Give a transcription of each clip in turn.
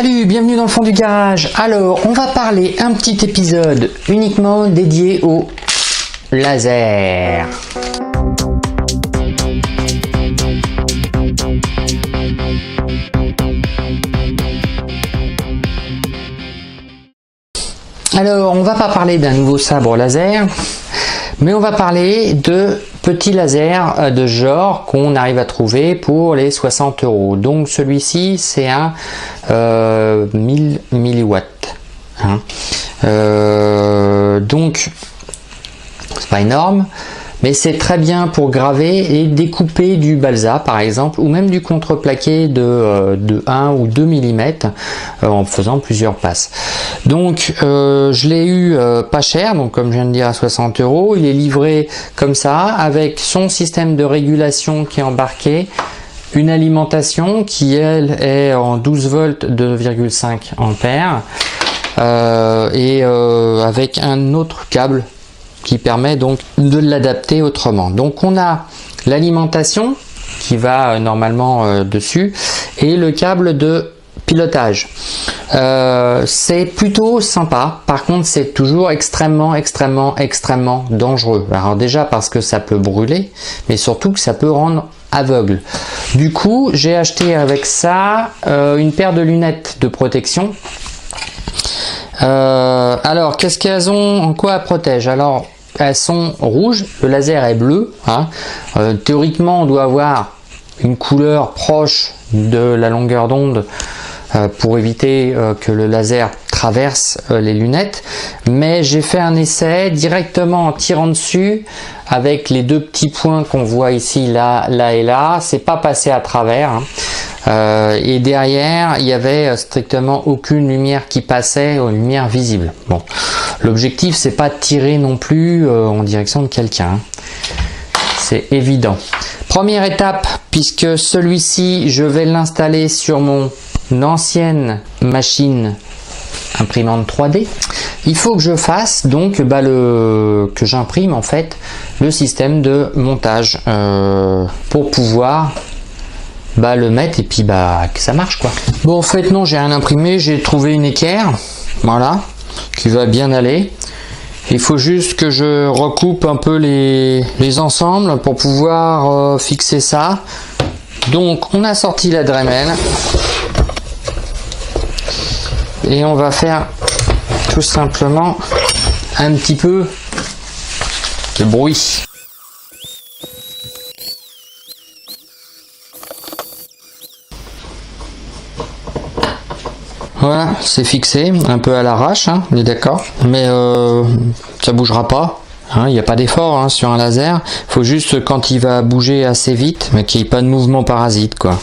Salut, bienvenue dans le fond du garage. Alors, on va parler un petit épisode uniquement dédié au laser. Alors, on va pas parler d'un nouveau sabre laser, mais on va parler de petits lasers de genre qu'on arrive à trouver pour les 60 €. Donc celui-ci, c'est un 1000 milliwatts. Donc, c'est pas énorme, mais c'est très bien pour graver et découper du balsa par exemple, ou même du contreplaqué de 1 ou 2 mm en faisant plusieurs passes. Donc je l'ai eu pas cher, donc comme je viens de dire à 60 €. Il est livré comme ça avec son système de régulation qui est embarqué, une alimentation qui elle est en 12 volts 2,5 ampères et avec un autre câble qui permet donc de l'adapter autrement. Donc on a l'alimentation qui va normalement dessus et le câble de pilotage. C'est plutôt sympa. Par contre, c'est toujours extrêmement dangereux. Alors déjà parce que ça peut brûler, mais surtout que ça peut rendre aveugle. Du coup, j'ai acheté avec ça une paire de lunettes de protection. Alors, qu'est-ce qu'elles ont? En quoi elles protègent? Alors, elles sont rouges, le laser est bleu. Théoriquement, on doit avoir une couleur proche de la longueur d'onde pour éviter que le laser traverse les lunettes. Mais j'ai fait un essai directement en tirant dessus avec les deux petits points qu'on voit ici, là et là. C'est pas passé à travers. Et derrière, il y avait strictement aucune lumière qui passait, lumière visible. Bon, l'objectif c'est pas de tirer non plus en direction de quelqu'un. C'est évident. Première étape, puisque celui-ci, je vais l'installer sur mon ancienne machine imprimante 3D. Il faut que je fasse donc que j'imprime en fait le système de montage pour pouvoir le mettre et puis que ça marche quoi. Bon, en fait non, j'ai rien imprimé, j'ai trouvé une équerre, voilà, qui va bien aller. Il faut juste que je recoupe un peu les ensembles pour pouvoir fixer ça. Donc on a sorti la Dremel et on va faire tout simplement un petit peu de bruit. Voilà, c'est fixé, un peu à l'arrache, on est d'accord, mais ça bougera pas, il n'y a pas d'effort sur un laser, il faut juste quand il va bouger assez vite, mais qu'il n'y ait pas de mouvement parasite quoi.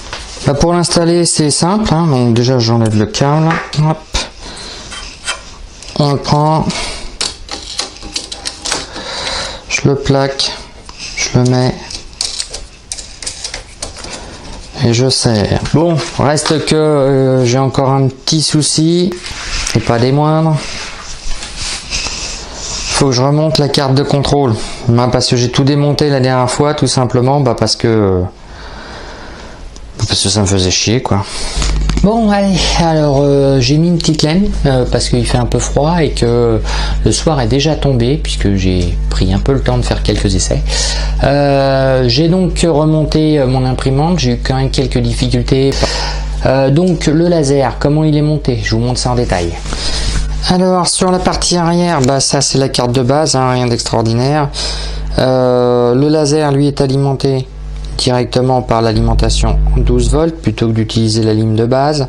Pour l'installer c'est simple, donc déjà j'enlève le câble, hop. On le prend, je le plaque, je le mets. Et je serre. Bon, reste que j'ai encore un petit souci, et pas des moindres. Faut que je remonte la carte de contrôle, parce que j'ai tout démonté la dernière fois, tout simplement, parce que ça me faisait chier, quoi. Bon, allez, alors j'ai mis une petite laine parce qu'il fait un peu froid et que le soir est déjà tombé puisque j'ai pris un peu le temps de faire quelques essais. J'ai donc remonté mon imprimante, j'ai eu quand même quelques difficultés. Donc le laser, comment il est monté? Je vous montre ça en détail. Alors sur la partie arrière, ça c'est la carte de base, rien d'extraordinaire. Le laser lui est alimenté directement par l'alimentation 12 volts plutôt que d'utiliser la ligne de base,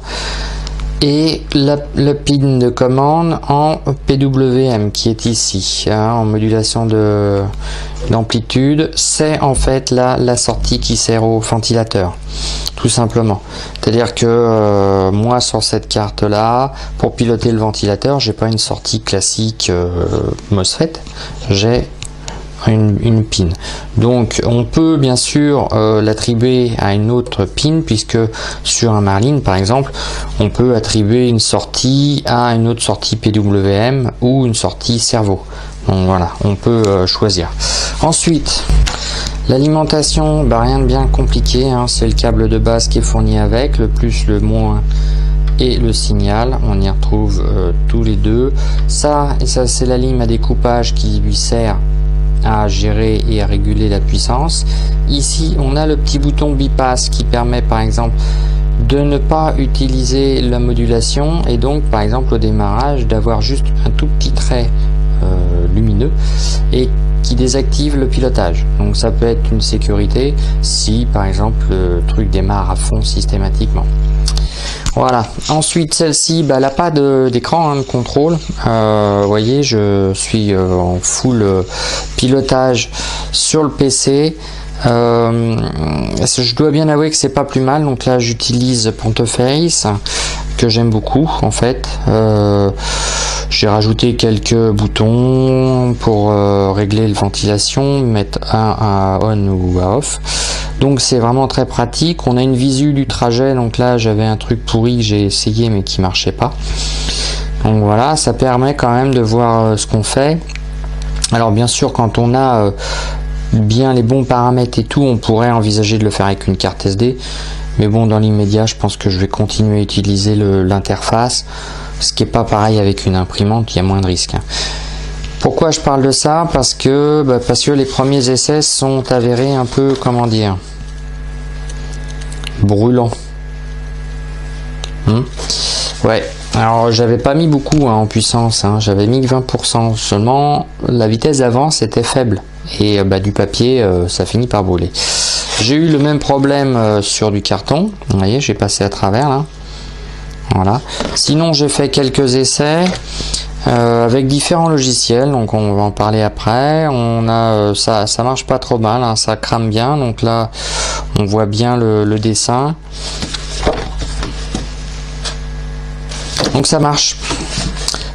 et le pin de commande en PWM qui est ici en modulation d'amplitude. C'est en fait la sortie qui sert au ventilateur, tout simplement. C'est à dire que moi sur cette carte là, pour piloter le ventilateur, j'ai pas une sortie classique MOSFET, j'ai une pin. Donc on peut bien sûr l'attribuer à une autre pin, puisque sur un Marlin par exemple on peut attribuer une sortie à une autre sortie PWM ou une sortie cerveau. Donc voilà, on peut choisir. Ensuite l'alimentation, rien de bien compliqué, c'est le câble de base qui est fourni avec, le plus le moins et le signal. On y retrouve tous les deux. Ça c'est la lime à découpage qui lui sert à gérer et à réguler la puissance. Ici on a le petit bouton bypass qui permet par exemple de ne pas utiliser la modulation et donc par exemple au démarrage d'avoir juste un tout petit trait lumineux et qui désactive le pilotage. Donc ça peut être une sécurité si par exemple le truc démarre à fond systématiquement. Voilà. Ensuite celle-ci, elle n'a pas d'écran de contrôle. Vous voyez, je suis en full pilotage sur le PC. Je dois bien avouer que c'est pas plus mal. Donc là j'utilise Ponteface que j'aime beaucoup en fait. J'ai rajouté quelques boutons pour régler la ventilation, mettre un à on ou à off. Donc c'est vraiment très pratique. On a une visu du trajet. Donc là j'avais un truc pourri que j'ai essayé mais qui marchait pas. Donc voilà, ça permet quand même de voir ce qu'on fait. Alors bien sûr quand on a bien les bons paramètres et tout, on pourrait envisager de le faire avec une carte SD. Mais bon, dans l'immédiat, je pense que je vais continuer à utiliser l'interface. Ce qui n'est pas pareil avec une imprimante, il y a moins de risques. Pourquoi je parle de ça? Parce que les premiers essais sont avérés un peu, comment dire, brûlants. Ouais, alors j'avais pas mis beaucoup en puissance, j'avais mis 20% seulement. La vitesse d'avance était faible et du papier, ça finit par brûler. J'ai eu le même problème sur du carton. Vous voyez, j'ai passé à travers là. Voilà. Sinon, j'ai fait quelques essais avec différents logiciels. Donc, on va en parler après. On a ça marche pas trop mal. Ça crame bien. Donc là, on voit bien le dessin. Donc ça marche.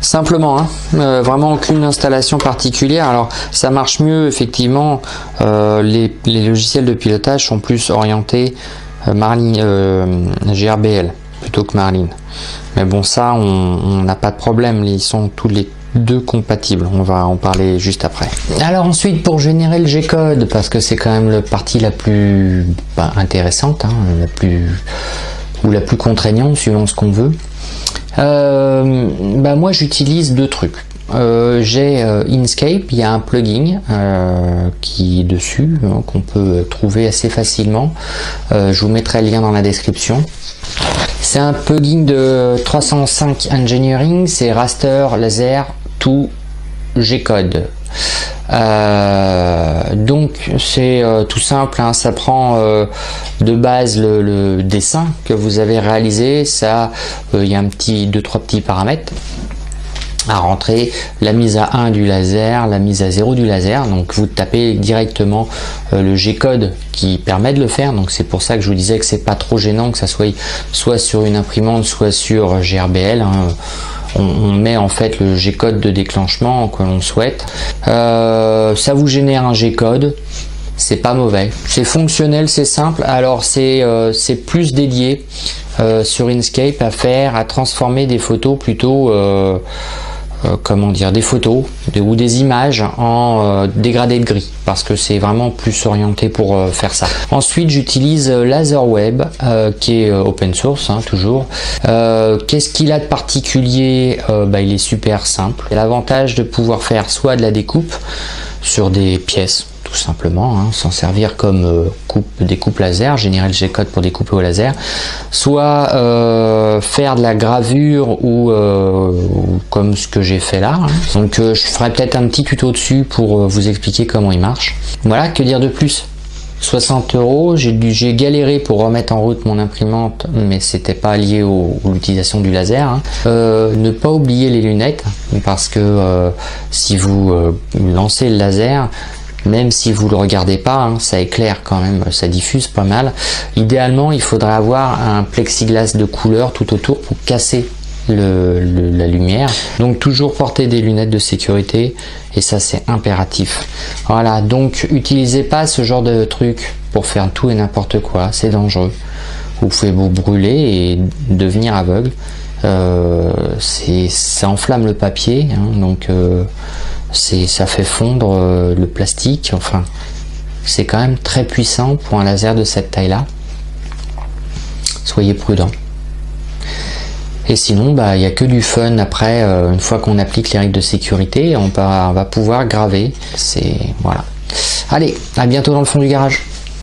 Simplement, vraiment aucune installation particulière. Alors ça marche mieux effectivement, les logiciels de pilotage sont plus orientés GRBL plutôt que Marlin. Mais bon, ça on n'a pas de problème, ils sont tous les deux compatibles, on va en parler juste après. Alors ensuite, pour générer le G-code, parce que c'est quand même la partie la plus intéressante, la plus contraignante suivant ce qu'on veut. Moi j'utilise deux trucs. J'ai Inkscape, il y a un plugin qui est dessus, qu'on peut trouver assez facilement. Je vous mettrai le lien dans la description. C'est un plugin de 305 Engineering, c'est Raster Laser to G-code. Donc c'est tout simple, ça prend de base le dessin que vous avez réalisé, ça il y a deux trois petits paramètres à rentrer, la mise à 1 du laser, la mise à 0 du laser. Donc vous tapez directement le G-code qui permet de le faire. Donc c'est pour ça que je vous disais que c'est pas trop gênant que ça soit sur une imprimante, soit sur GRBL. On met en fait le G-code de déclenchement que l'on souhaite. Ça vous génère un G-code, c'est pas mauvais, c'est fonctionnel, c'est simple. Alors c'est plus dédié sur Inkscape à transformer des photos plutôt des photos ou des images en dégradé de gris, parce que c'est vraiment plus orienté pour faire ça. Ensuite j'utilise LaserWeb qui est open source toujours. Qu'est-ce qu'il a de particulier? Il est super simple. Il a l'avantage de pouvoir faire soit de la découpe sur des pièces tout simplement, s'en servir comme découpe laser, générer le G-code pour découper au laser, soit faire de la gravure ou comme ce que j'ai fait là. Donc je ferai peut-être un petit tuto dessus pour vous expliquer comment il marche. Voilà, que dire de plus? 60 €, j'ai galéré pour remettre en route mon imprimante, mais c'était pas lié à l'utilisation du laser. Ne pas oublier les lunettes, parce que si vous lancez le laser, même si vous le regardez pas, ça éclaire quand même, ça diffuse pas mal. Idéalement, il faudrait avoir un plexiglas de couleur tout autour pour casser la lumière. Donc toujours porter des lunettes de sécurité, et ça c'est impératif. Voilà, donc utilisez pas ce genre de truc pour faire tout et n'importe quoi, c'est dangereux. Vous pouvez vous brûler et devenir aveugle. Ça enflamme le papier, donc ça fait fondre le plastique. Enfin, c'est quand même très puissant pour un laser de cette taille là. Soyez prudents. Et sinon, bah, il n'y a que du fun après, une fois qu'on applique les règles de sécurité, on va pouvoir graver. C'est voilà. Allez, à bientôt dans le fond du garage.